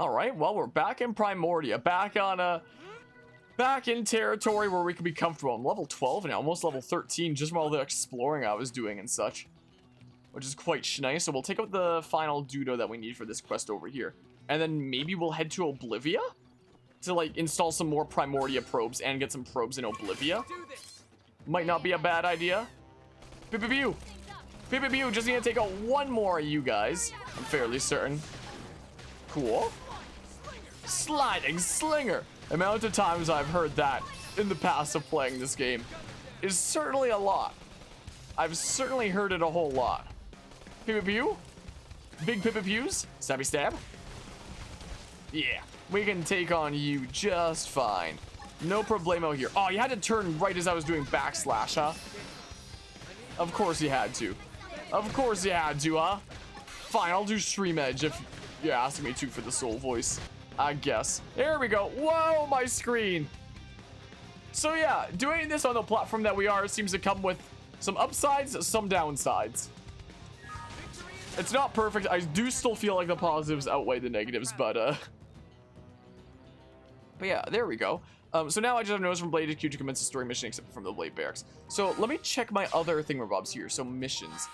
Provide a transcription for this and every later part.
Alright, well, we're back in Primordia. Back in territory where we can be comfortable. I'm level 12 and almost level 13 just from all the exploring I was doing and such. Which is quite nice. So we'll take out the final Dudo that we need for this quest over here. And then maybe we'll head to Oblivia? To, like, install some more Primordia probes and get some probes in Oblivia. Might not be a bad idea. Pew-pew-pew! Pew-pew-pew! Just need to take out one more of you guys. I'm fairly certain. Cool. Sliding Slinger! The amount of times I've heard that in the past of playing this game is certainly a lot. I've certainly heard it a whole lot. Pew-pew-pew? Big pew-pew-pews? Stabby stab? Yeah, we can take on you just fine. No problemo here. Oh, you had to turn right as I was doing backslash, huh? Of course you had to. Of course you had to, huh? Fine, I'll do Stream Edge if you're asking me to for the soul voice. I guess. There we go. Whoa, my screen. So yeah, doing this on the platform that we are seems to come with some upsides, some downsides. It's not perfect. I do still feel like the positives outweigh the negatives, but yeah, there we go. So now I just have notice from Blade HQ to commence the story mission except from the Blade Barracks. So let me check my other thingamabobs here. So missions.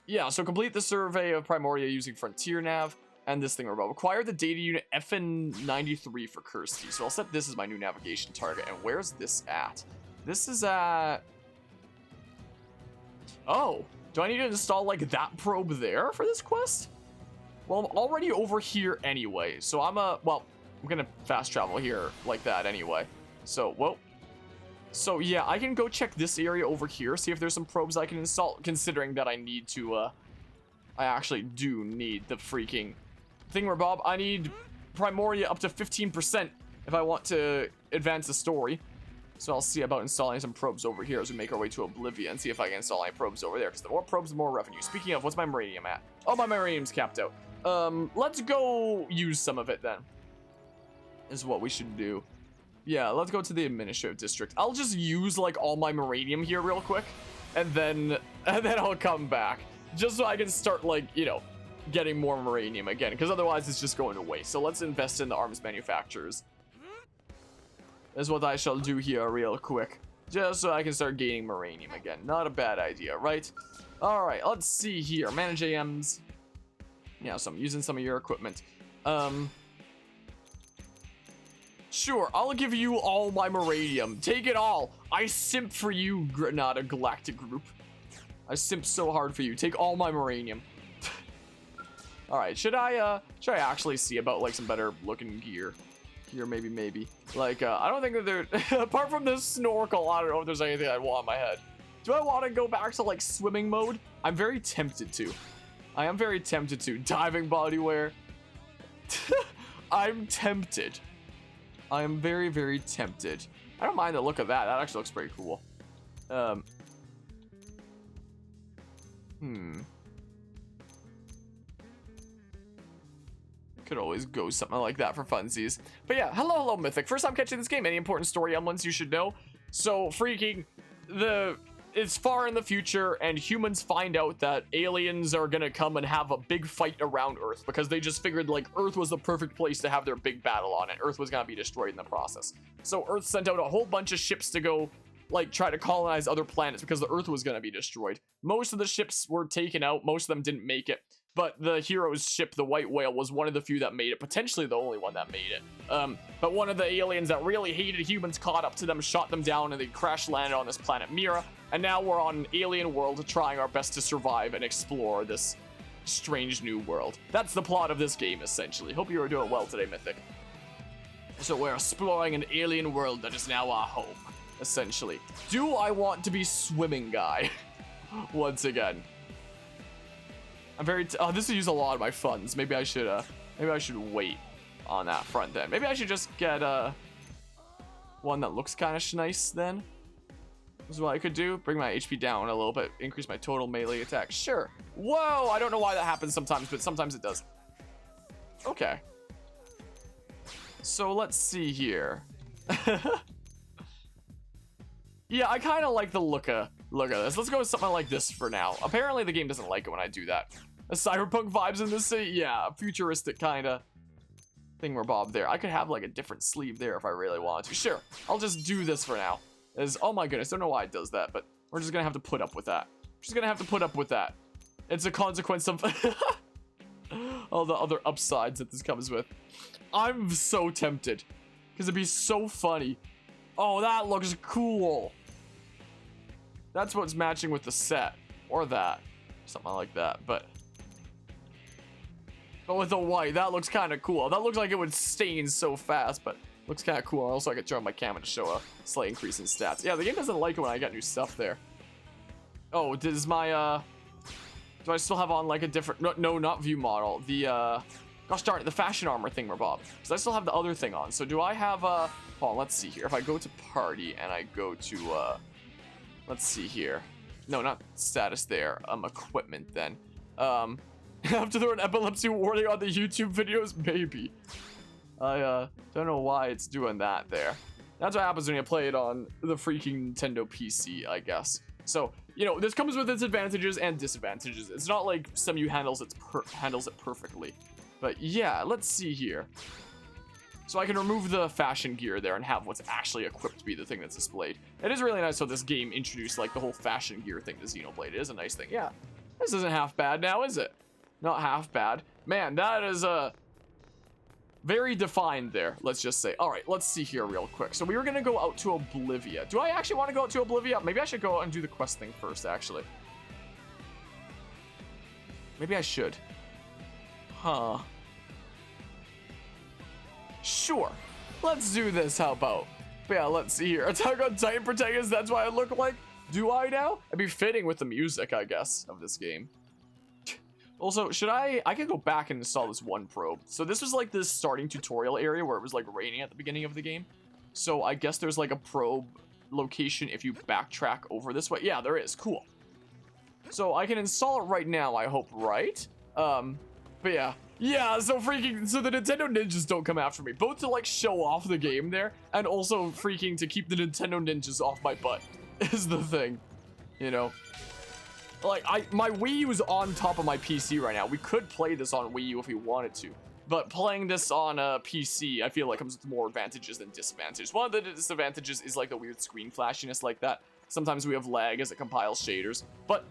Yeah, so complete the survey of Primordia using Frontier Nav and this thingamabob. Acquire the data unit FN93 for Kirsty. So I'll set this as my new navigation target. And where's this at? This is at... Oh, do I need to install like that probe there for this quest? Well, I'm already over here anyway. So I'm gonna fast travel here like that anyway. So, whoa. So yeah, I can go check this area over here, see if there's some probes I can install, considering that I need to, I actually do need the freaking thingamabob. I need Primordia up to 15% if I want to advance the story. So I'll see about installing some probes over here as we make our way to Oblivia and see if I can install any probes over there, because the more probes, the more revenue. Speaking of, what's my Meridium at? Oh, my Meridium's capped out. Let's go use some of it then, is what we should do. Yeah, let's go to the administrative district. I'll just use like all my Meridium here real quick, and then I'll come back just so I can start, like, you know, getting more Meridium again, because otherwise it's just going to waste. So let's invest in the arms manufacturers. Is what I shall do here real quick, just so I can start gaining Meridium again. Not a bad idea, right? All right, let's see here. Manage AMs. Yeah, so I'm using some of your equipment. Sure, I'll give you all my Meridium. Take it all. I simp for you, Granada Galactic Group. I simp so hard for you. Take all my Meridium. All right, should I actually see about like some better looking gear here? Maybe. Like, I don't think that there, apart from this snorkel, I don't know if there's anything I want on my head. Do I want to go back to like swimming mode? I'm very tempted to. I am very tempted to. Diving bodywear. I'm tempted. I am very, very tempted. I don't mind the look of that. That actually looks pretty cool. Could always go something like that for funsies. But yeah, hello, Mythic. First time catching this game. Any important story elements you should know? So, freaking, it's far in the future, and humans find out that aliens are gonna come and have a big fight around Earth, because they just figured, like, Earth was the perfect place to have their big battle on it. Earth was gonna be destroyed in the process. So Earth sent out a whole bunch of ships to go, like, try to colonize other planets, because the Earth was gonna be destroyed. Most of the ships were taken out. Most of them didn't make it. But the hero's ship, the White Whale, was one of the few that made it. Potentially the only one that made it. But one of the aliens that really hated humans caught up to them, shot them down, and they crash landed on this planet Mira. And now we're on an alien world trying our best to survive and explore this strange new world. That's the plot of this game, essentially. Hope you are doing well today, Mythic. So we're exploring an alien world that is now our home, essentially. Do I want to be swimming guy? Once again. I'm very this will use a lot of my funds. Maybe I should wait on that front then. Maybe I should just get one that looks kind of nice then. This is what I could do. Bring my HP down a little bit, increase my total melee attack. Sure. Whoa, I don't know why that happens sometimes, but sometimes it does. Okay. So let's see here. Yeah, I kind of like the look of this. Let's go with something like this for now. Apparently the game doesn't like it when I do that. A cyberpunk vibes in this city? Yeah, futuristic kind of. thingamabob there. I could have like a different sleeve there if I really wanted to. Sure, I'll just do this for now. Oh my goodness, I don't know why it does that, but we're just gonna have to put up with that. Just gonna have to put up with that. It's a consequence of all the other upsides that this comes with. I'm so tempted because it'd be so funny. Oh, that looks cool. That's what's matching with the set, or that, something like that. But with the white, that looks kind of cool. That looks like it would stain so fast, but looks kind of cool. Also, I could turn on my camera to show a slight increase in stats. Yeah, the game doesn't like it when I get new stuff there. Oh, does my do I still have on like a different? No, not view model. The gosh darn it, the fashion armor thingamabob. Because I still have the other thing on. So do I have hold on, let's see here. If I go to party and I go to let's see here. No, not status there. Equipment then. I have to throw an epilepsy warning on the YouTube videos, maybe. I don't know why it's doing that there. That's what happens when you play it on the freaking Nintendo PC, I guess. So, you know, this comes with its advantages and disadvantages. It's not like Cemu handles it perfectly. But yeah, let's see here. So I can remove the fashion gear there and have what's actually equipped to be the thing that's displayed. It is really nice how this game introduced like the whole fashion gear thing to Xenoblade. It is a nice thing. Yeah, this isn't half bad now, is it? Not half bad. Man, that is very defined there, let's just say. All right, let's see here real quick. So we were gonna go out to Oblivia. Do I actually want to go out to Oblivia? Maybe I should go out and do the quest thing first, actually. Maybe I should. Huh. Sure. Let's do this, how about? But yeah, let's see here. Attack on Titan protagonist, that's what I look like? Do I now? It'd be fitting with the music, I guess, of this game. Also, should I could go back and install this one probe. So this was like this starting tutorial area where it was like raining at the beginning of the game. So I guess there's like a probe location if you backtrack over this way. Yeah, there is. Cool. So I can install it right now, I hope, right? But yeah. Yeah, so the Nintendo Ninjas don't come after me. Both to like show off the game there, and also freaking to keep the Nintendo Ninjas off my butt is the thing. You know? Like, my Wii U is on top of my PC right now. We could play this on Wii U if we wanted to. But playing this on a PC, I feel like comes with more advantages than disadvantages. One of the disadvantages is like the weird screen flashiness like that. Sometimes we have lag as it compiles shaders. But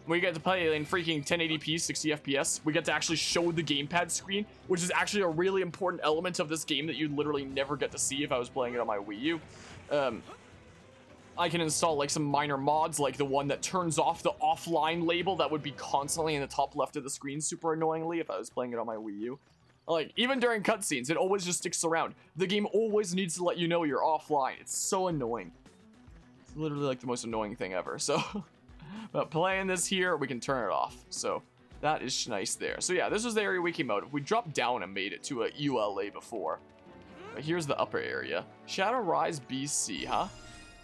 when we get to play in freaking 1080p, 60 FPS, we get to actually show the gamepad screen, which is actually a really important element of this game that you'd literally never get to see if I was playing it on my Wii U. I can install like some minor mods, like the one that turns off the offline label that would be constantly in the top left of the screen super annoyingly if I was playing it on my Wii U. Like, even during cutscenes, it always just sticks around. The game always needs to let you know you're offline. It's so annoying. It's literally like the most annoying thing ever, so... But playing this here, we can turn it off. So, that is nice there. So yeah, this was the area we came out of. We dropped down and made it to a ULA before. But here's the upper area. Shadow Rise BC, huh?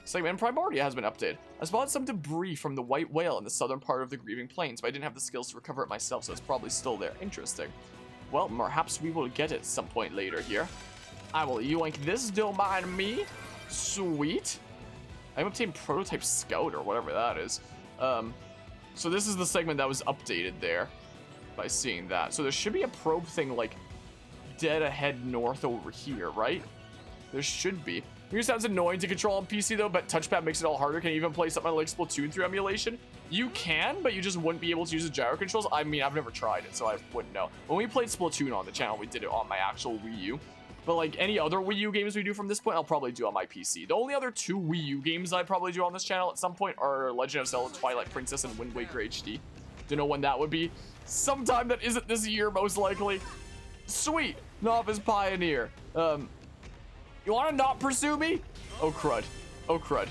Segment Primordia has been updated. I spotted some debris from the White Whale in the southern part of the Grieving Plains, but I didn't have the skills to recover it myself, so it's probably still there. Interesting. Well, perhaps we will get it some point later here. I will yoink this, don't mind me. Sweet. I obtained Prototype Scout, or whatever that is. So this is the segment that was updated there by seeing that. So there should be a probe thing, like, dead ahead north over here, right? There should be. It sounds annoying to control on PC though, but touchpad makes it all harder. Can you even play something like Splatoon through emulation? You can, but you just wouldn't be able to use the gyro controls. I mean, I've never tried it, so I wouldn't know. When we played Splatoon on the channel, we did it on my actual Wii U. But like any other Wii U games we do from this point, I'll probably do on my PC. The only other two Wii U games I'd probably do on this channel at some point are Legend of Zelda Twilight Princess and Wind Waker HD. Don't know when that would be. Sometime that isn't this year, most likely. Sweet. Novice Pioneer. You want to not pursue me? Oh, crud. Oh, crud.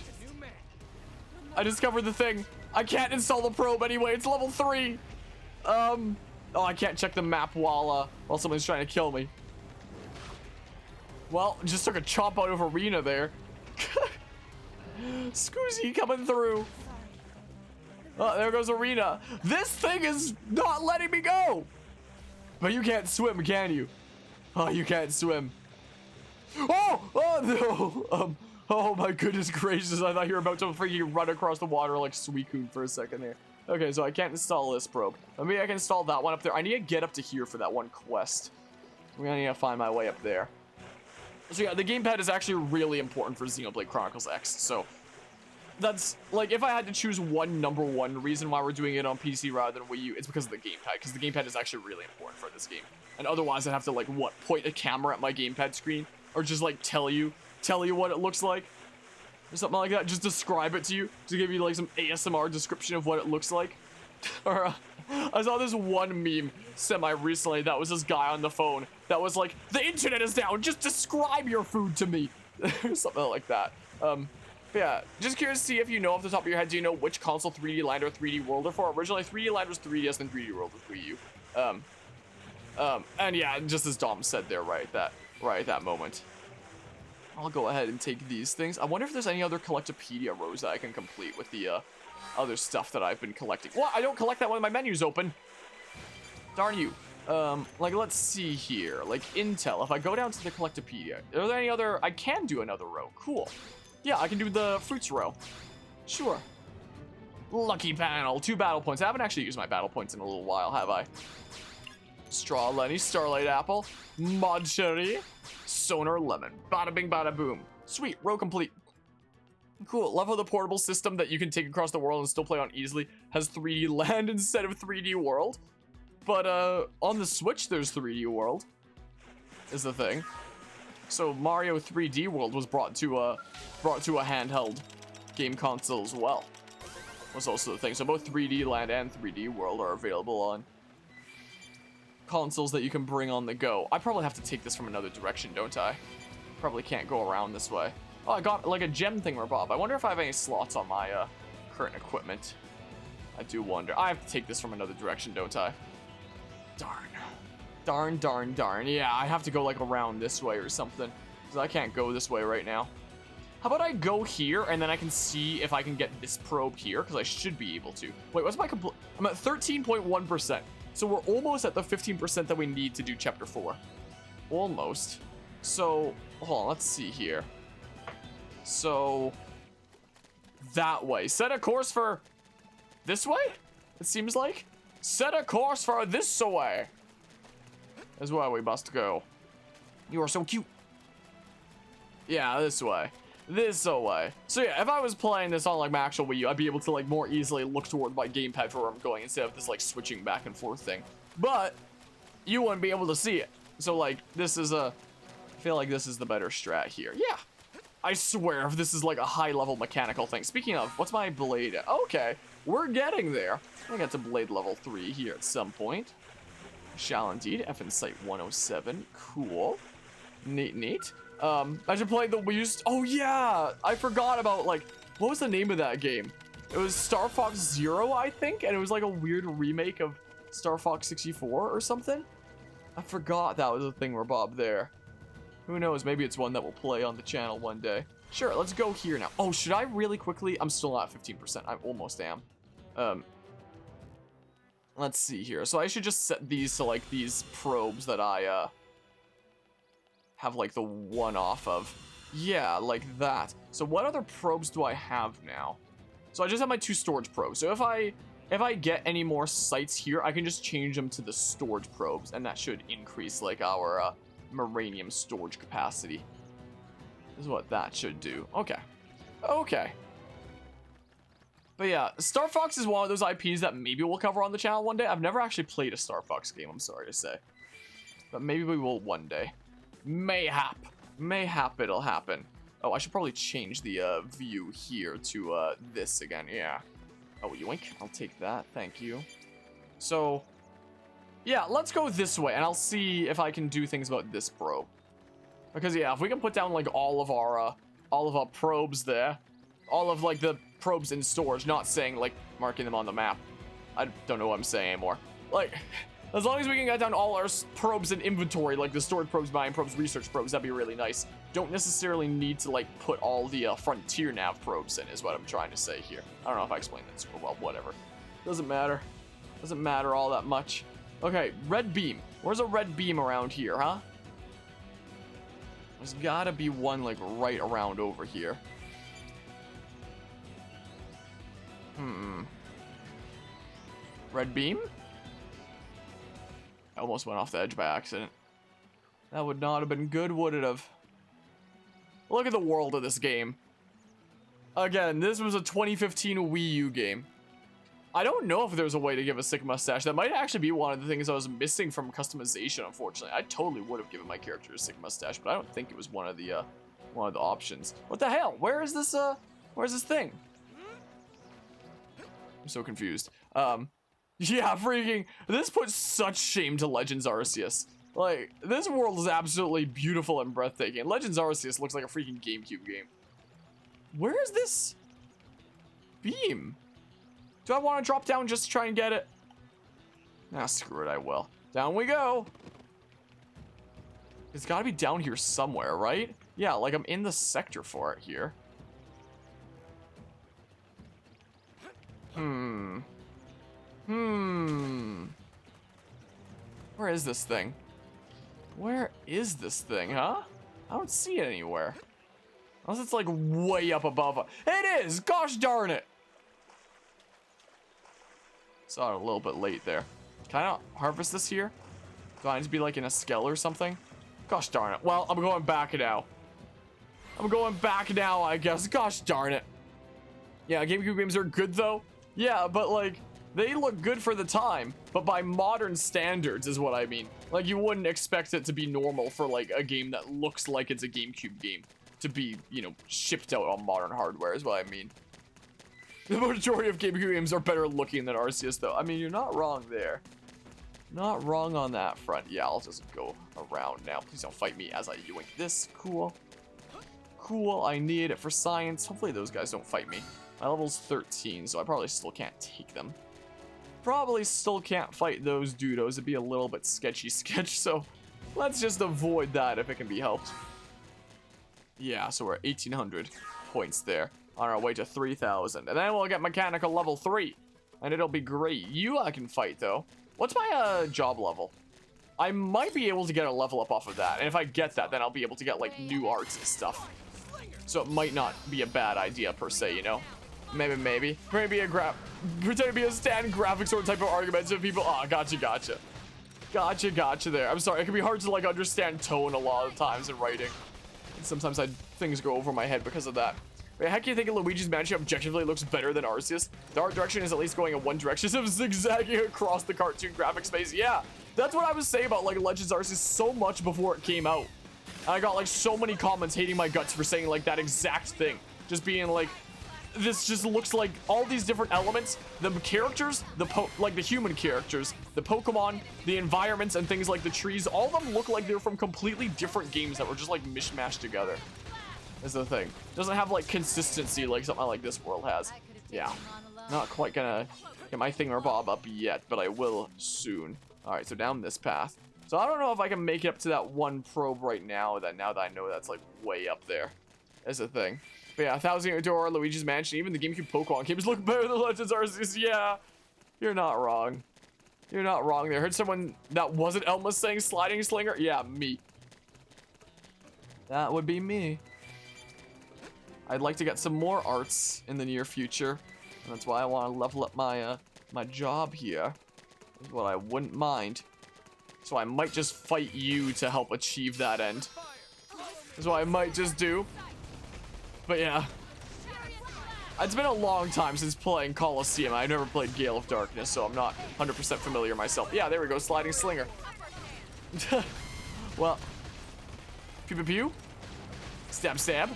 I discovered the thing. I can't install the probe anyway. It's level 3. Oh, I can't check the map while someone's trying to kill me. Well, just took a chomp out of Arena there. Scoozy coming through. Oh, there goes Arena. This thing is not letting me go. But you can't swim, can you? Oh, you can't swim. Oh! Oh, no! Oh my goodness gracious, I thought you were about to freaking run across the water like Suicune for a second there. Okay, so I can't install this probe. Maybe I can install that one up there. I need to get up to here for that one quest. We're gonna need to find my way up there. So yeah, the gamepad is actually really important for Xenoblade Chronicles X. So that's, like, if I had to choose number one reason why we're doing it on PC rather than Wii U, it's because of the gamepad. Because the gamepad is actually really important for this game. And otherwise, I'd have to, like, what, point a camera at my gamepad screen? Or just, like, tell you what it looks like? Or something like that. Just describe it to you. To give you, like, some ASMR description of what it looks like. Or, I saw this one meme semi-recently that was this guy on the phone that was like, the internet is down, just describe your food to me. Something like that. But yeah, just curious to see if you know off the top of your head, do you know which console 3D Land or 3D World are for? Originally, 3D Land was 3DS and 3D World was Wii U. And yeah, just as Dom said there right at that moment. I'll go ahead and take these things. I wonder if there's any other Collectopedia rows that I can complete with the other stuff that I've been collecting. Well, I don't collect that when my menu's open. Darn you. Like, let's see here. Like, Intel. If I go down to the Collectopedia, are there any other... I can do another row. Cool. Yeah, I can do the fruits row. Sure. Lucky panel. 2 battle points. I haven't actually used my battle points in a little while, have I? Straw Lenny, Starlight Apple, Mod Cherry, Sonar Lemon. Bada bing, bada boom. Sweet. Row complete. Cool. Love how the portable system that you can take across the world and still play on easily has 3D Land instead of 3D World. But on the Switch, there's 3D World, is the thing. So Mario 3D World was brought to a handheld game console as well. Was also the thing. So both 3D Land and 3D World are available on consoles that you can bring on the go. I probably have to take this from another direction, don't I? Probably can't go around this way. Oh, I got like a gem thingamabob. I wonder if I have any slots on my current equipment. I do wonder. I have to take this from another direction, don't I? Darn. Yeah, I have to go like around this way or something. Because I can't go this way right now. How about I go here and then I can see if I can get this probe here? Because I should be able to. Wait, what's my complete... I'm at 13.1%. So we're almost at the 15% that we need to do Chapter 4. Almost. So, hold on, let's see here. So, that way. Set a course for this way? It seems like. Set a course for this way. Is where we must go. You are so cute. Yeah, this way. This way. So yeah, if I was playing this on like my actual Wii U, I'd be able to like more easily look toward my gamepad for where I'm going instead of this like switching back and forth thing. But you wouldn't be able to see it. So like this is I feel like this is the better strat here. Yeah. I swear if this is like a high level mechanical thing. Speaking of, what's my blade at? Okay, we're getting there. I got to blade level 3 here at some point. Shall indeed. F in sight 107. Cool. Neat. I should play the Wii U. Oh yeah, I forgot about like, what was the name of that game? It was Star Fox Zero, I think, and it was like a weird remake of Star Fox 64 or something. I forgot that was a thingamabob there. Who knows? Maybe it's one that we'll play on the channel one day. Sure, let's go here now. Oh, should I really quickly? I'm still not at 15%. I almost am. Let's see here. So I should just set these to like these probes that I have like the one off of. Yeah, like that. So what other probes do I have now? So I just have my 2 storage probes. So if I get any more sites here, I can just change them to the storage probes, and that should increase like our Moranium storage capacity. This is what that should do. Okay. But yeah, Star Fox is one of those IPs that maybe we'll cover on the channel one day. I've never actually played a Star Fox game, I'm sorry to say. But maybe we will one day. Mayhap it'll happen. Oh, I should probably change the view here to this again. Yeah. Oh, yoink. I'll take that. Thank you. So, yeah, let's go this way, and I'll see if I can do things about this probe. Because yeah, if we can put down like all of our probes there, all of like the probes in storage, not saying like marking them on the map. I don't know what I'm saying anymore. Like, as long as we can get down all our probes in inventory, like the storage probes, buying probes, research probes, that'd be really nice. Don't necessarily need to like put all the frontier nav probes in, is what I'm trying to say here. I don't know if I explained that super well, whatever. Doesn't matter. Doesn't matter all that much. Okay, red beam. Where's a red beam around here, huh? There's gotta be one like right around over here. Red beam? I almost went off the edge by accident. That would not have been good, would it have? Look at the world of this game. Again, this was a 2015 Wii U game. I don't know if there's a way to give a sick mustache. That might actually be one of the things I was missing from customization, unfortunately. I totally would have given my character a sick mustache, but I don't think it was one of the options. What the hell? Where's this thing? I'm so confused. Yeah, freaking, this puts such shame to Legends Arceus. Like, this world is absolutely beautiful and breathtaking. Legends Arceus looks like a freaking GameCube game. Where is this beam? Do I want to drop down just to try and get it? Nah, screw it, I will. Down we go. It's got to be down here somewhere, right? Yeah, like I'm in the sector for it here. Where is this thing? Where is this thing, huh? I don't see it anywhere. Unless it's like way up above. It is! Gosh darn it! Saw it a little bit late there. Can I not harvest this here? Do I need to be like in a skell or something? Gosh darn it. Well, I'm going back now. I'm going back now, I guess. Gosh darn it. Yeah, GameCube games are good though. Yeah, but like, they look good for the time, but by modern standards is what I mean. Like, you wouldn't expect it to be normal for like a game that looks like it's a GameCube game to be, you know, shipped out on modern hardware is what I mean. The majority of GameCube games are better looking than Arceus though. I mean, you're not wrong there. Not wrong on that front. Yeah, I'll just go around now. Please don't fight me as I yoink this. Cool. Cool, I need it for science. Hopefully those guys don't fight me. My level's 13, so I probably still can't take them. Probably still can't fight those dudos. It'd be a little bit sketchy sketch, so let's just avoid that if it can be helped. Yeah, so we're at 1,800 points there. On our way to 3,000. And then we'll get mechanical level 3. And it'll be great. You I can fight, though. What's my job level? I might be able to get a level up off of that. And if I get that, then I'll be able to get, like, new arts and stuff. So it might not be a bad idea, per se, you know? Maybe. Pretend to be a stand graphics sort of type of argument so people... Oh, gotcha. Gotcha there. I'm sorry, it can be hard to, like, understand tone a lot of times in writing. And sometimes things go over my head because of that. Wait, how can you think Luigi's Mansion objectively looks better than Arceus? The art direction is at least going in one direction, so zigzagging across the cartoon graphic space. Yeah, that's what I was saying about, like, Legends Arceus so much before it came out. And I got, like, so many comments hating my guts for saying, like, that exact thing. Just being, like, this just looks like all these different elements, the characters, like the human characters, the Pokemon, the environments, and things like the trees, all of them look like they're from completely different games that were just, like, mishmashed together. Is the thing. Doesn't have like consistency like something like this world has. Yeah. Not quite gonna get my thingamabob up yet, but I will soon. Alright, so down this path. So I don't know if I can make it up to that one probe right now that I know that's like way up there. Is the thing. But yeah, 1,000 Year Door, Luigi's Mansion, even the GameCube Pokemon games look better than Legends Arceus. Yeah. You're not wrong. You're not wrong there. Heard someone that wasn't Elma saying sliding slinger? Yeah, me. That would be me. I'd like to get some more arts in the near future, and that's why I want to level up my my job here. Is what I wouldn't mind. So I might just fight you to help achieve that end. Is what I might just do. But yeah, it's been a long time since playing Coliseum. I've never played Gale of Darkness, so I'm not 100% familiar myself. Yeah, there we go, sliding slinger. Well, pew pew pew, stab.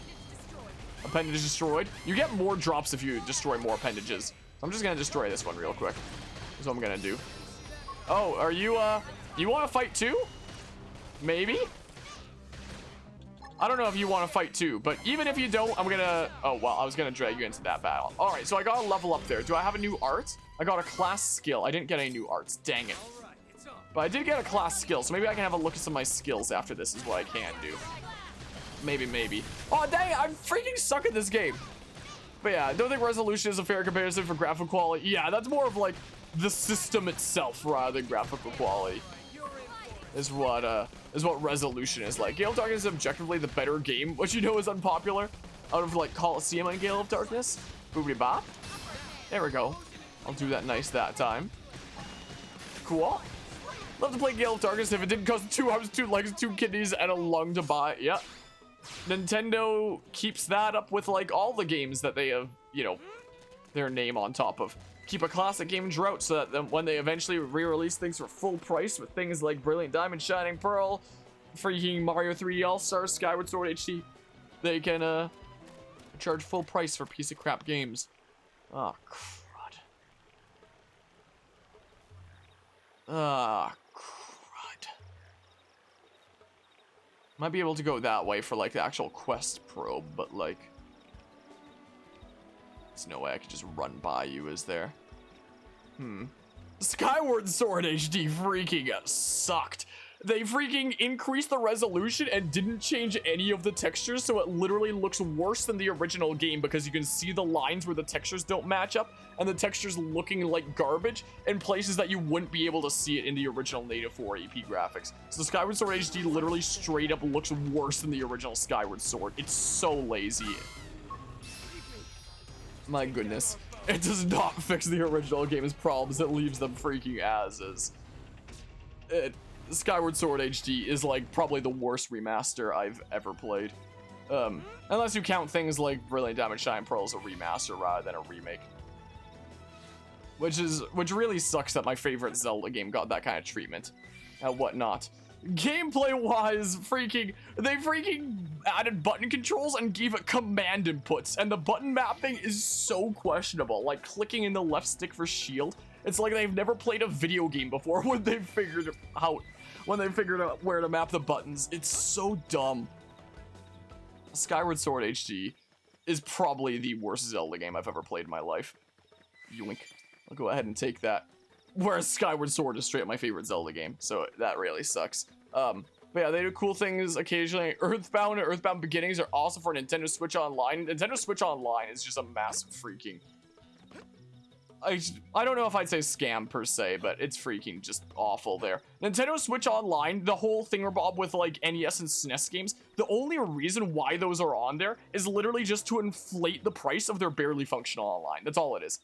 Appendage destroyed. You get more drops if you destroy more appendages. So I'm just gonna destroy this one real quick. That's what I'm gonna do. Oh, are you you want to fight too? Maybe? I don't know if you want to fight too, but even if you don't, I'm gonna... Oh, well, I was gonna drag you into that battle. All right, so I got a level up there. Do I have a new art? I got a class skill. I didn't get any new arts. Dang it. But I did get a class skill, so maybe I can have a look at some of my skills after this is what I can do. Maybe. Oh, dang it, I freaking suck at this game. But yeah, I don't think resolution is a fair comparison for graphical quality. Yeah, that's more of like the system itself rather than graphical quality. Is what resolution is like. Gale of Darkness is objectively the better game, which you know is unpopular out of like Coliseum and Gale of Darkness. Boobity bop. There we go. I'll do that nice that time. Cool. Love to play Gale of Darkness if it didn't cost 2 arms, 2 legs, 2 kidneys, and a lung to buy. Yeah. Nintendo keeps that up with like all the games that they have, you know, their name on top of. Keep a classic game drought so that when they eventually re-release things for full price with things like Brilliant Diamond, Shining Pearl, freaking Mario 3D All-Stars, Skyward Sword HD, they can charge full price for piece of crap games. Oh, crud. Ah, crud. Might be able to go that way for like the actual quest probe, but like, there's no way I could just run by you, is there? Skyward Sword HD freaking sucked. They freaking increased the resolution and didn't change any of the textures, so it literally looks worse than the original game because you can see the lines where the textures don't match up and the textures looking like garbage in places that you wouldn't be able to see it in the original native 480p graphics. So Skyward Sword HD literally straight up looks worse than the original Skyward Sword. It's so lazy. My goodness. It does not fix the original game's problems, it leaves them freaking as is. Skyward Sword HD is like probably the worst remaster I've ever played. Unless you count things like Brilliant Diamond Shine Pearl as a remaster rather than a remake. Which really sucks that my favorite Zelda game got that kind of treatment. And whatnot. Gameplay-wise, they freaking added button controls and gave it command inputs, and the button mapping is so questionable. Like clicking in the left stick for shield, it's like they've never played a video game before when they figured out where to map the buttons. It's so dumb. Skyward Sword HD is probably the worst Zelda game I've ever played in my life. Yoink. I'll go ahead and take that. Whereas Skyward Sword is straight up my favorite Zelda game, so that really sucks. But yeah, they do cool things occasionally. Earthbound and Earthbound Beginnings are awesome for Nintendo Switch Online. Nintendo Switch Online is just a massive freaking... I don't know if I'd say scam per se, but it's freaking just awful there. Nintendo Switch Online, the whole thingamabob with like NES and SNES games, the only reason why those are on there is literally just to inflate the price of their barely functional online. That's all it is.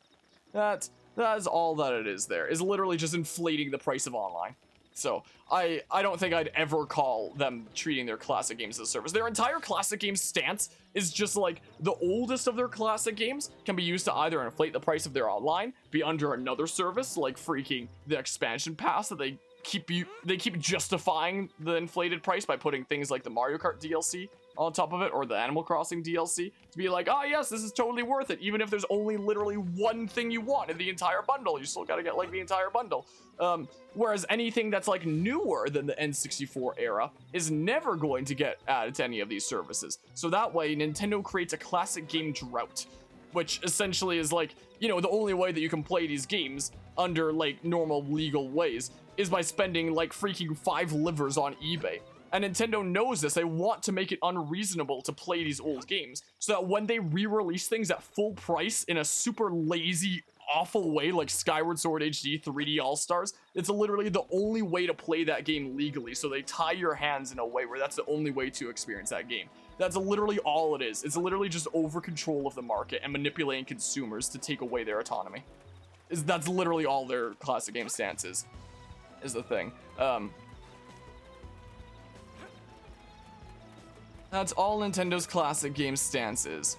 That is all that it is there, is literally just inflating the price of online. So, I don't think I'd ever call them treating their classic games as a service. Their entire classic game stance is just like, the oldest of their classic games can be used to either inflate the price of their online, be under another service, like freaking the expansion pass that they keep justifying the inflated price by putting things like the Mario Kart DLC on top of it, or the Animal Crossing DLC, to be like, oh yes, this is totally worth it, even if there's only literally one thing you want in the entire bundle, you still gotta get like the entire bundle. Whereas anything that's like newer than the N64 era is never going to get added to any of these services. So that way, Nintendo creates a classic game drought, which essentially is like, you know, the only way that you can play these games under like normal legal ways is by spending like freaking 5 livers on eBay. And Nintendo knows this. They want to make it unreasonable to play these old games so that when they re-release things at full price in a super lazy, awful way like Skyward Sword HD 3D All-Stars, it's literally the only way to play that game legally. So they tie your hands in a way where that's the only way to experience that game. That's literally all it is. It's literally just over control of the market and manipulating consumers to take away their autonomy. That's literally all their classic game stance is the thing. That's all Nintendo's classic game stance is.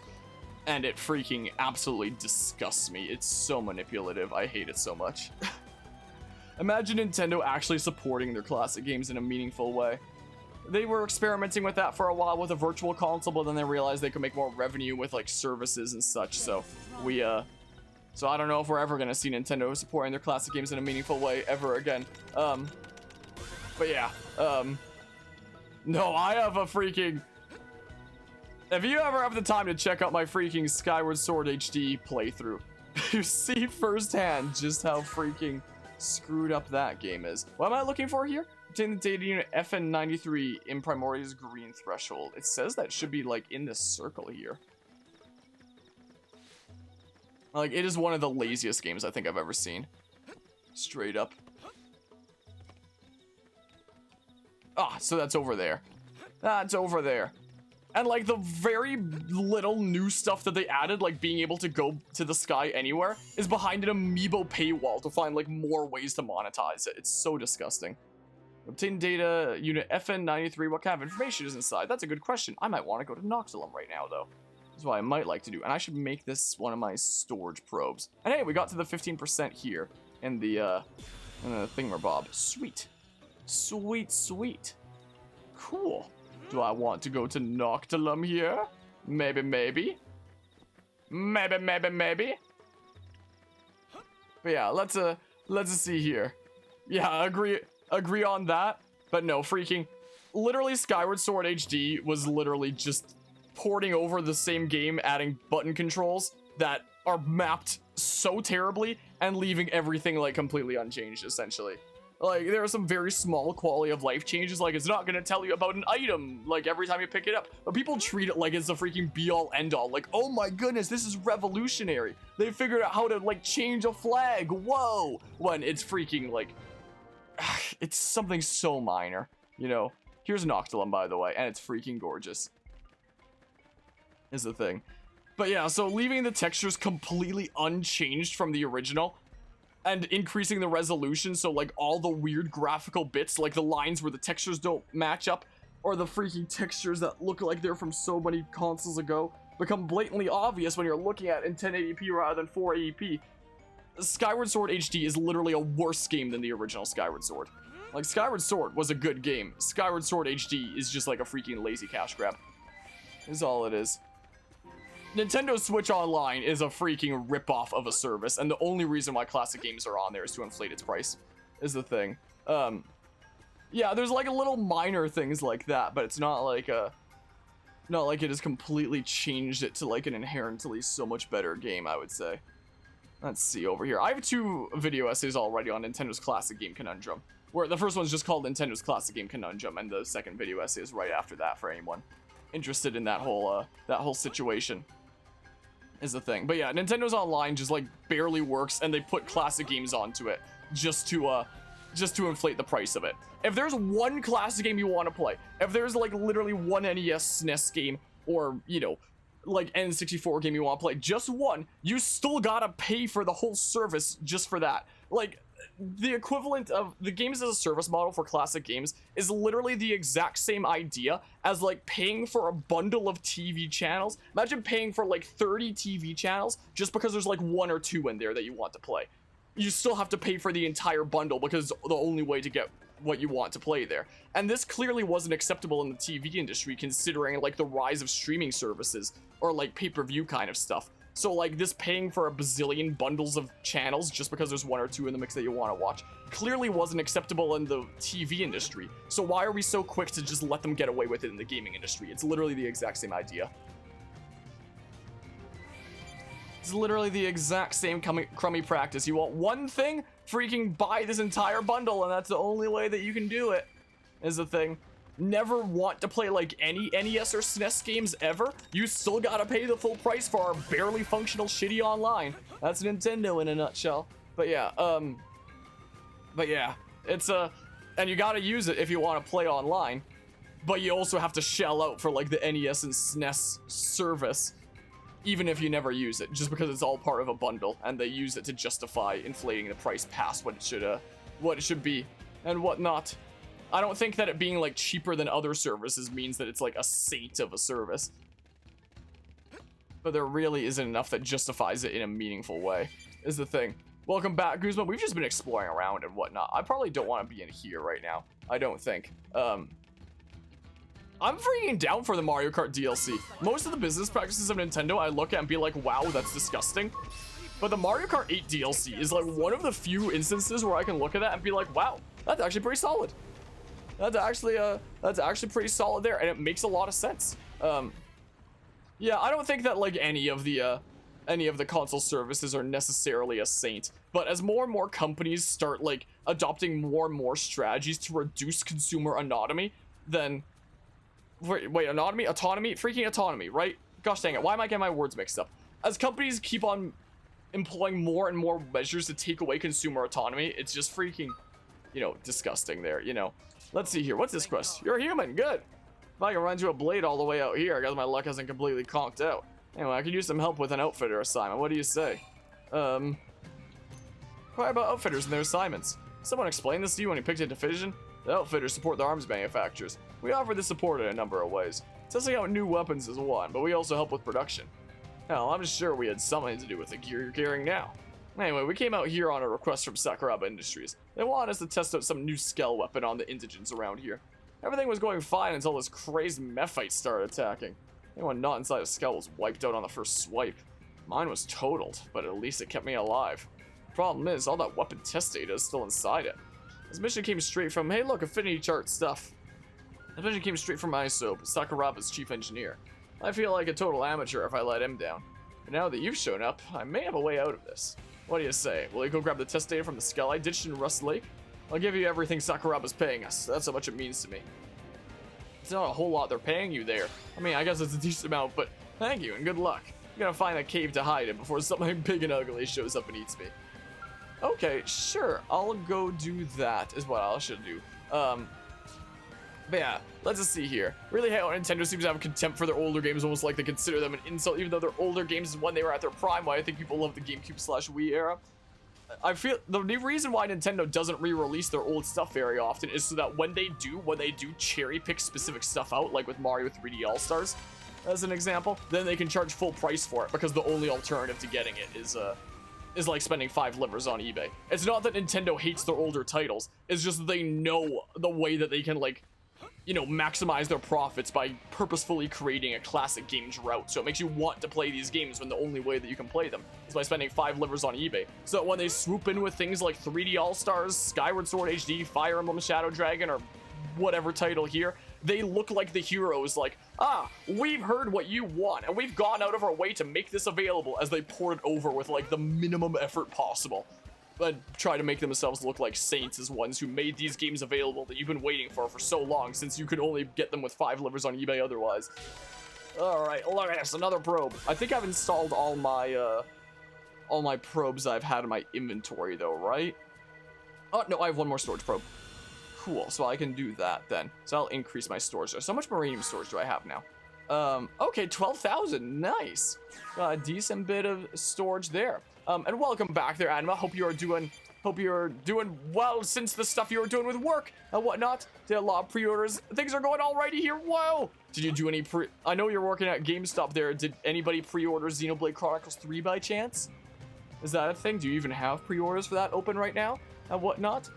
And it freaking absolutely disgusts me. It's so manipulative. I hate it so much. Imagine Nintendo actually supporting their classic games in a meaningful way. They were experimenting with that for a while with a virtual console, but then they realized they could make more revenue with like services and such. So so I don't know if we're ever gonna see Nintendo supporting their classic games in a meaningful way ever again. But yeah, no, I have a freaking... If you ever have the time to check out my freaking Skyward Sword HD playthrough, you see firsthand just how freaking screwed up that game is. What am I looking for here? Obtain the data unit FN93 in Primordia's green threshold. It says that should be like in this circle here. Like, it is one of the laziest games I think I've ever seen. Straight up. Ah, so that's over there. That's over there. And like the very little new stuff that they added, like being able to go to the sky anywhere, is behind an amiibo paywall to find like more ways to monetize it. It's so disgusting. Obtain data, unit FN93. What kind of information is inside? That's a good question. I might want to go to Noctilum right now, though. That's what I might like to do. And I should make this one of my storage probes. And hey, we got to the 15% here in the thingamabob. Sweet. Sweet, sweet. Cool. Do I want to go to Noctilum here? Maybe, maybe. Maybe, maybe, maybe. But yeah, let's see here. Yeah, agree on that. But no, freaking literally Skyward Sword HD was literally just porting over the same game, adding button controls that are mapped so terribly and leaving everything like completely unchanged essentially. Like, there are some very small quality of life changes, like it's not gonna tell you about an item, like, every time you pick it up. But people treat it like it's a freaking be-all, end-all. Like, oh my goodness, this is revolutionary. They figured out how to, like, change a flag, whoa! When it's freaking, like, it's something so minor, you know? Here's Noctilum, by the way, and it's freaking gorgeous. Is the thing. But yeah, so leaving the textures completely unchanged from the original, and increasing the resolution, so like all the weird graphical bits, like the lines where the textures don't match up, or the freaking textures that look like they're from so many consoles ago, become blatantly obvious when you're looking at in 1080p rather than 480p. Skyward Sword HD is literally a worse game than the original Skyward Sword. Like, Skyward Sword was a good game. Skyward Sword HD is just like a freaking lazy cash grab. Is all it is. Nintendo Switch Online is a freaking ripoff of a service, and the only reason why classic games are on there is to inflate its price, is the thing. Yeah, there's like a little minor things like that, but it's not like it has completely changed it to like an inherently so much better game, I would say. Let's see over here. I have 2 video essays already on Nintendo's Classic Game Conundrum, where the first one's just called Nintendo's Classic Game Conundrum, and the second video essay is right after that for anyone interested in that whole situation. Is the thing. But yeah, Nintendo's Online just like barely works, and they put classic games onto it just to inflate the price of it. If there's one classic game you want to play, if there's like literally one NES SNES game, or you know, like N64 game you want to play, just one, you still gotta pay for the whole service just for that. Like, the equivalent of the games as a service model for classic games is literally the exact same idea as like paying for a bundle of TV channels. Imagine paying for like 30 TV channels just because there's like 1 or 2 in there that you want to play. You still have to pay for the entire bundle because it's the only way to get what you want to play there. And this clearly wasn't acceptable in the TV industry, considering like the rise of streaming services or like pay-per-view kind of stuff. So like this paying for a bazillion bundles of channels just because there's 1 or 2 in the mix that you want to watch clearly wasn't acceptable in the TV industry. So why are we so quick to just let them get away with it in the gaming industry? It's literally the exact same idea. It's literally the exact same crummy practice. You want one thing? Freaking buy this entire bundle, and that's the only way that you can do it, is the thing. Never want to play like any NES or SNES games ever, you still gotta pay the full price for our barely functional shitty online. That's Nintendo in a nutshell. But yeah, it's and you gotta use it if you want to play online, but you also have to shell out for like the NES and SNES service, even if you never use it, just because it's all part of a bundle, and they use it to justify inflating the price past what it should be and whatnot. I don't think that it being like cheaper than other services means that it's like a saint of a service. But there really isn't enough that justifies it in a meaningful way, is the thing. Welcome back, Guzman. We've just been exploring around and whatnot. I probably don't want to be in here right now. I don't think. I'm freaking down for the Mario Kart DLC. Most of the business practices of Nintendo I look at and be like, wow, that's disgusting. But the Mario Kart 8 DLC is like one of the few instances where I can look at that and be like, wow, that's actually pretty solid. That's actually pretty solid there, and it makes a lot of sense. Yeah, I don't think that like any of the console services are necessarily a saint, but as more and more companies start like adopting more and more strategies to reduce consumer autonomy, then autonomy, freaking autonomy, right? Gosh dang it, why am I getting my words mixed up? As companies keep on employing more and more measures to take away consumer autonomy, it's just freaking, you know, disgusting there, you know. Let's see here. What's this quest? You're a human. Good. If I can run into a blade all the way out here, I guess my luck hasn't completely conked out. Anyway, I could use some help with an outfitter assignment. What do you say? Quite about outfitters and their assignments. Someone explained this to you when you picked a division? The outfitters support the arms manufacturers. We offer this support in a number of ways. Testing out new weapons is one, but we also help with production. Hell, I'm sure we had something to do with the gear you're carrying now. Anyway, we came out here on a request from Sakuraba Industries. They wanted us to test out some new scale weapon on the indigents around here. Everything was going fine until this crazed mephite started attacking. Anyone not inside a skull was wiped out on the first swipe. Mine was totaled, but at least it kept me alive. Problem is, all that weapon test data is still inside it. This mission came straight from, hey look, affinity chart stuff. This mission came straight from Isobe, Sakuraba's chief engineer. I feel like a total amateur if I let him down. But now that you've shown up, I may have a way out of this. What do you say? Will you go grab the test data from the skull I ditched in Rust Lake? I'll give you everything Sakuraba's paying us. That's how much it means to me. It's not a whole lot they're paying you there. I mean, I guess it's a decent amount, but thank you and good luck. I'm gonna find a cave to hide in before something big and ugly shows up and eats me. Okay, sure, I'll go do that is what I should do. But yeah, let's just see here. Really how Nintendo seems to have contempt for their older games, almost like they consider them an insult, even though their older games is when they were at their prime. Why I think people love the GameCube/Wii era. I feel the reason why Nintendo doesn't re-release their old stuff very often is so that when they do cherry pick specific stuff out, like with Mario 3D All-Stars, as an example, then they can charge full price for it, because the only alternative to getting it is like spending 5 livers on eBay. It's not that Nintendo hates their older titles, it's just that they know the way that they can, like, you know, maximize their profits by purposefully creating a classic game drought. So it makes you want to play these games when the only way that you can play them is by spending 5 livers on eBay. So that when they swoop in with things like 3D All-Stars, Skyward Sword HD, Fire Emblem Shadow Dragon, or whatever title here, they look like the heroes, like, ah, we've heard what you want, and we've gone out of our way to make this available, as they pour it over with, like, the minimum effort possible. But try to make themselves look like saints as ones who made these games available that you've been waiting for so long, since you could only get them with 5 livers on eBay otherwise. Alright, look at this, another probe. I think I've installed all my probes I've had in my inventory though, right? Oh, no, I have one more storage probe. Cool, so I can do that then. So I'll increase my storage. So how much Marinium storage do I have now? Okay, 12,000, nice. A decent bit of storage there. And welcome back there, Anima. Hope you're doing well since the stuff you were doing with work and whatnot. Did a lot of pre-orders. Things are going alrighty here. Whoa! Did you do any I know you're working at GameStop there. Did anybody pre-order Xenoblade Chronicles 3 by chance? Is that a thing? Do you even have pre-orders for that open right now and whatnot?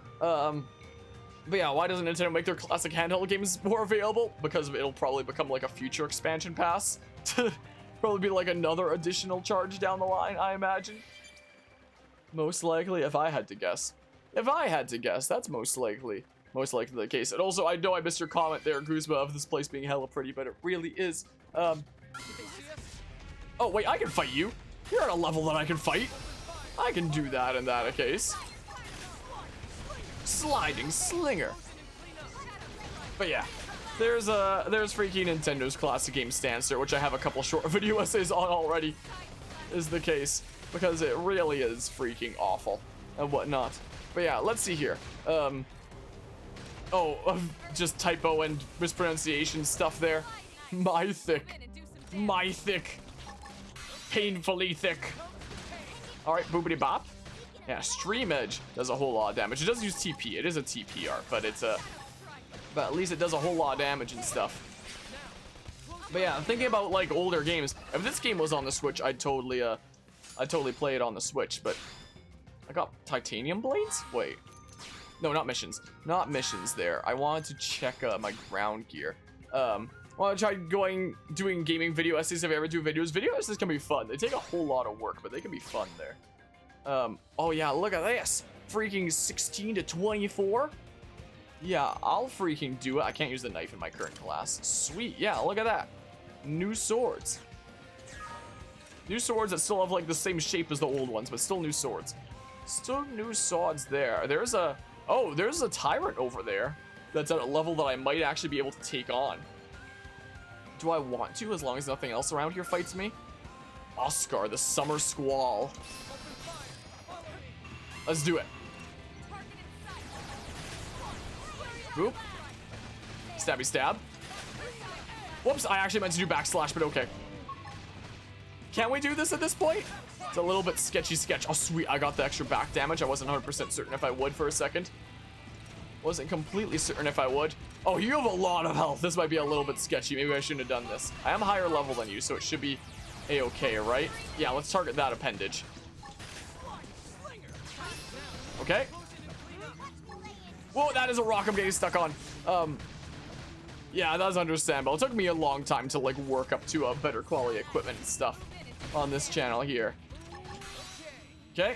But yeah, why doesn't Nintendo make their classic handheld games more available? Because it'll probably become like a future expansion pass. Probably be like another additional charge down the line, I imagine. Most likely, if I had to guess. If I had to guess, that's most likely the case. And also, I know I missed your comment there, Guzma, of this place being hella pretty, but it really is. Oh, wait, I can fight you. You're at a level that I can fight. I can do that in that case. Sliding Slinger. But yeah, there's freaking Nintendo's classic game stance there, which I have a couple short video essays on already, is the case. Because it really is freaking awful and whatnot. But yeah, let's see here. Just typo and mispronunciation stuff there. My thick. Painfully thick. Alright, boopity bop. Yeah, Stream Edge does a whole lot of damage. It does use TP. It is a TP art, but but at least it does a whole lot of damage and stuff. But yeah, thinking about like older games, if this game was on the Switch, I'd totally play it on the Switch, but I got titanium blades? Wait. No, not missions. Not missions there. I wanted to check my ground gear. I want to try doing gaming video essays if I ever do videos. Video essays can be fun. They take a whole lot of work, but they can be fun there. Oh yeah, look at this. Freaking 16 to 24. Yeah, I'll freaking do it. I can't use the knife in my current class. Sweet, yeah, look at that. New swords. New swords that still have like the same shape as the old ones, but still new swords. Still new swords there. There's a tyrant over there that's at a level that I might actually be able to take on. Do I want to, as long as nothing else around here fights me? Oscar, the Summer Squall. Let's do it. Boop. Stabby stab. Whoops, I actually meant to do backslash, but okay. Can we do this at this point? It's a little bit sketchy sketch. Oh, sweet, I got the extra back damage. I wasn't 100% certain if I would for a second. Wasn't completely certain if I would. Oh, you have a lot of health. This might be a little bit sketchy. Maybe I shouldn't have done this. I am higher level than you, so it should be a-okay, right? Yeah, let's target that appendage. Okay. Whoa, that is a rock I'm getting stuck on. Yeah, that's understandable. It took me a long time to like work up to a better quality equipment and stuff on this channel here. Okay.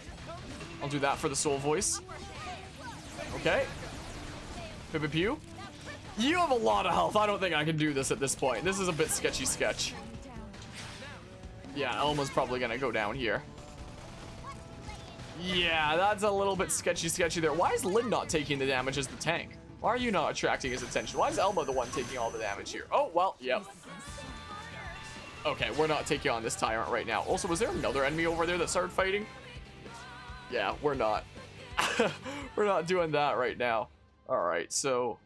I'll do that for the soul voice. Okay. Pew. You have a lot of health. I don't think I can do this at this point. This is a bit sketchy sketch. Yeah, Elma's probably gonna go down here. Yeah, that's a little bit sketchy there. Why is Lynn not taking the damage as the tank? Why are you not attracting his attention? Why is Elma the one taking all the damage here? Oh, well, yep. Okay, we're not taking on this tyrant right now. Also, was there another enemy over there that started fighting? Yeah, we're not. We're not doing that right now. All right, so...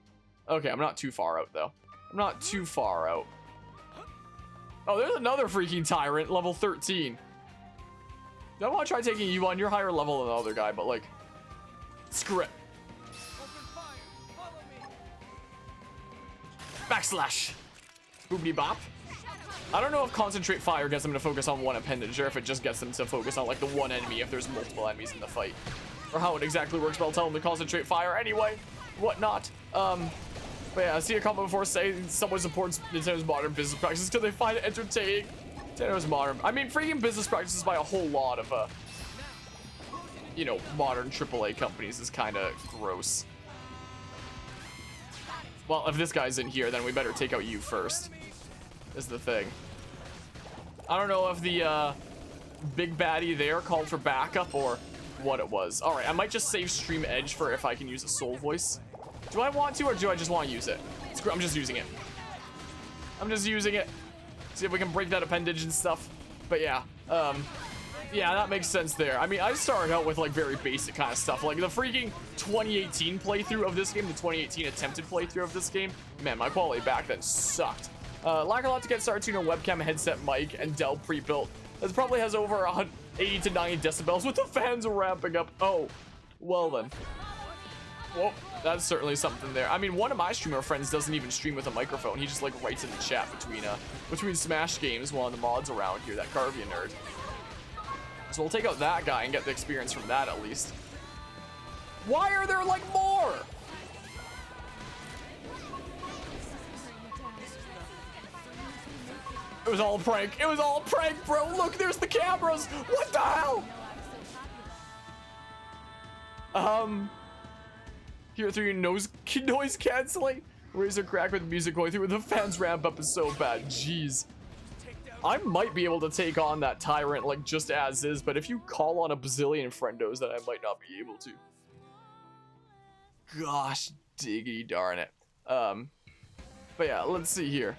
Okay, I'm not too far out, though. I'm not too far out. Oh, there's another freaking tyrant, level 13. I want to try taking you on. You're higher level than the other guy, but, like... Screw it. Backslash. Boobity bop. I don't know if Concentrate Fire gets them to focus on one appendage, or if it just gets them to focus on, like, the one enemy if there's multiple enemies in the fight. Or how it exactly works, but I'll tell them to Concentrate Fire anyway. Whatnot. But yeah, I see a comment before saying someone supports Nintendo's modern business practices because they find it entertaining. Nintendo's modern. I mean, freaking business practices by a whole lot of, you know, modern AAA companies is kind of gross. Well, if this guy's in here, then we better take out you first. Is the thing. I don't know if the big baddie there called for backup or what it was. All right, I might just save Stream Edge for if I can use a soul voice. Do I want to, or do I just want to use it? Screw, I'm just using it. I'm just using it. See if we can break that appendage and stuff. But yeah, yeah, that makes sense there. I mean, I started out with like very basic kind of stuff, like the freaking 2018 playthrough of this game, the 2018 attempted playthrough of this game. Man, my quality back then sucked. Lack a lot to get started, you know, webcam, headset, mic, and Dell pre-built. This probably has over 80 to 90 decibels with the fans ramping up. Oh, well then. Well, that's certainly something there. I mean, one of my streamer friends doesn't even stream with a microphone. He just like writes in the chat between Smash games, one of the mods around here, that Carvia nerd. So we'll take out that guy and get the experience from that at least. Why are there like more? It was all a prank. It was all a prank, bro. Look, there's the cameras. What the hell? Here through your noise canceling. Razor crack with music going through. The fans ramp up is so bad. Jeez. I might be able to take on that tyrant like just as is, but if you call on a bazillion friendos, then I might not be able to. Gosh, diggity darn it. But yeah, let's see here.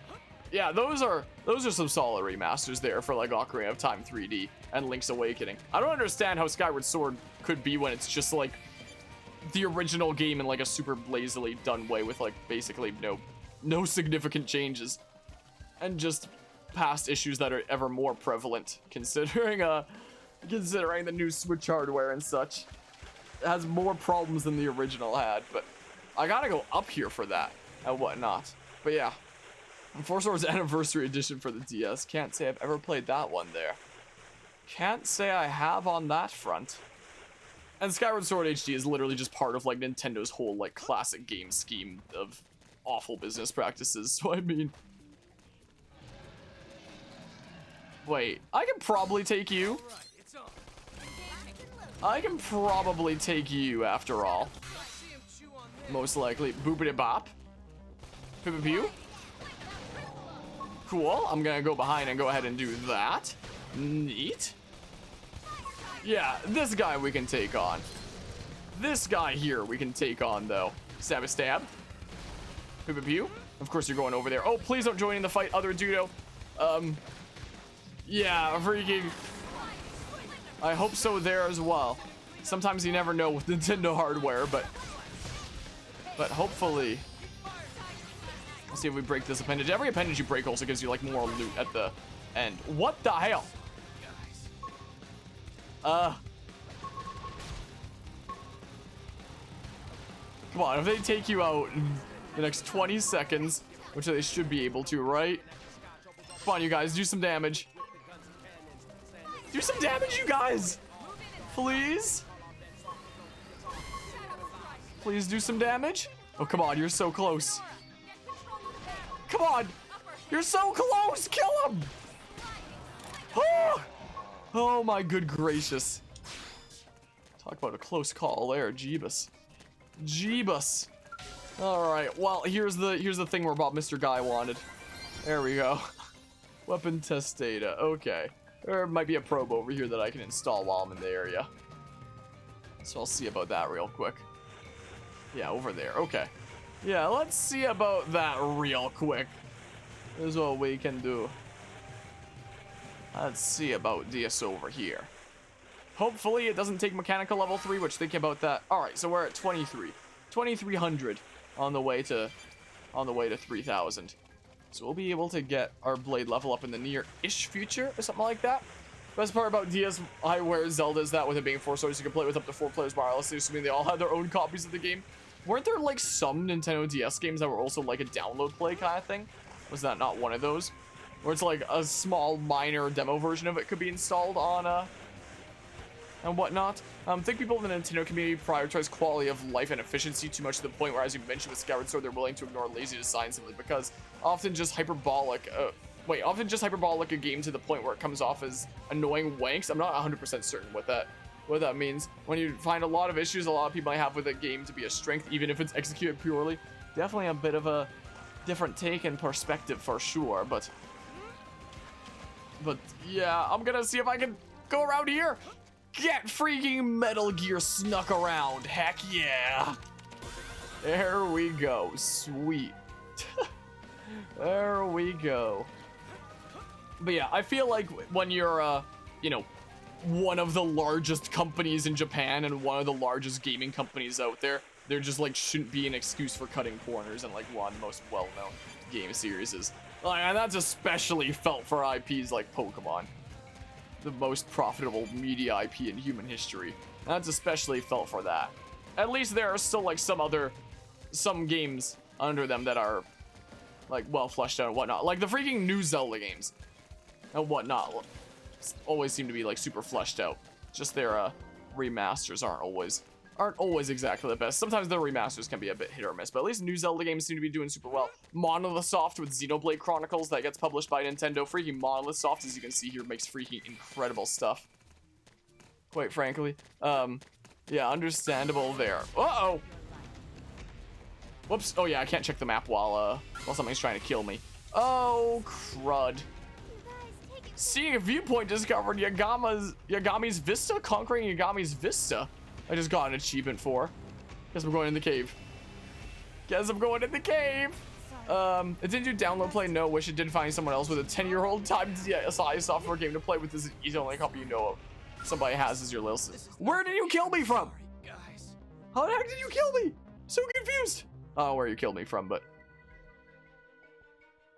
Yeah, those are some solid remasters there for like Ocarina of Time 3D and Link's Awakening. I don't understand how Skyward Sword could be when it's just like the original game in like a super lazily done way with like basically no significant changes and just past issues that are ever more prevalent considering the new Switch hardware and such. It has more problems than the original had, but I gotta go up here for that and whatnot. But yeah, Four Swords Anniversary Edition for the DS. Can't say I've ever played that one there. Can't say I have on that front. And Skyward Sword HD is literally just part of like Nintendo's whole like classic game scheme of awful business practices. So I mean, wait, I can probably take you. I can probably take you after all. Most likely. Boopity bop. Pew pew pew. Cool. I'm gonna go behind and go ahead and do that. Neat. Yeah, this guy we can take on. This guy here we can take on, though. Stab a stab. Pew pew pew. Of course you're going over there. Oh, please don't join in the fight, other dudo. Yeah, freaking... I hope so there as well. Sometimes you never know with Nintendo hardware, but hopefully... Let's see if we break this appendage. Every appendage you break also gives you, like, more loot at the end. What the hell? Come on, if they take you out in the next 20 seconds, which they should be able to, right? Come on, you guys, do some damage. Do some damage, you guys! Please? Please do some damage? Oh, come on, you're so close. Come on! You're so close! Kill him! Oh, oh my good gracious. Talk about a close call there, Jeebus. Jeebus. Alright, well, here's the thing where Bob Mr. Guy wanted. There we go. Weapon test data. Okay. There might be a probe over here that I can install while I'm in the area. So I'll see about that real quick. Yeah, over there. Okay. Yeah, let's see about that real quick. This is what we can do. Let's see about this over here. Hopefully it doesn't take mechanical level 3, which think about that. Alright, so we're at 23. 2300 on the way to 3000. So we'll be able to get our blade level up in the near-ish future or something like that. Best part about DSiWare Zelda is that with it being 4 stories, you can play with up to 4 players wirelessly, assuming they all had their own copies of the game. Weren't there like some Nintendo DS games that were also like a download play kind of thing? Was that not one of those? Where it's like a small minor demo version of it could be installed on and whatnot. I think people in the Nintendo community prioritize quality of life and efficiency too much to the point where, as you mentioned with Skyward Sword, they're willing to ignore lazy design simply because often just hyperbolic a game to the point where it comes off as annoying wanks. I'm not 100% certain what that means. When you find a lot of issues a lot of people might have with a game to be a strength, even if it's executed purely. Definitely a bit of a different take and perspective for sure, but yeah, I'm gonna see if I can go around here. Get freaking Metal Gear snuck around. Heck yeah. There we go. Sweet. There we go. But yeah, I feel like when you're, you know, one of the largest companies in Japan and one of the largest gaming companies out there, there just like shouldn't be an excuse for cutting corners in like one of the most well-known game series. Like, and that's especially felt for IPs like Pokemon, the most profitable media IP in human history. And that's especially felt for that. At least there are still like some games under them that are like well fleshed out and whatnot. Like the freaking new Zelda games and whatnot always seem to be like super fleshed out. Just their remasters aren't always exactly the best. Sometimes the remasters can be a bit hit or miss, but at least new Zelda games seem to be doing super well. Monolith Soft with Xenoblade Chronicles that gets published by Nintendo. Freaking Monolith Soft, as you can see here, makes freaking incredible stuff. Quite frankly. Yeah, understandable there. Uh-oh! Whoops. Oh yeah, I can't check the map while something's trying to kill me. Oh, crud. Seeing a viewpoint discovered Yagami's Vista? Conquering Yagami's Vista. I just got an achievement for. Guess I'm going in the cave. Guess I'm going in the cave. It didn't do download play. No, wish it did find someone else with a 10-year-old time size software game to play with. This is the only copy you know of. Somebody has as your little sister. Where did you kill me from? How the heck did you kill me? So confused. Oh, where you killed me from, but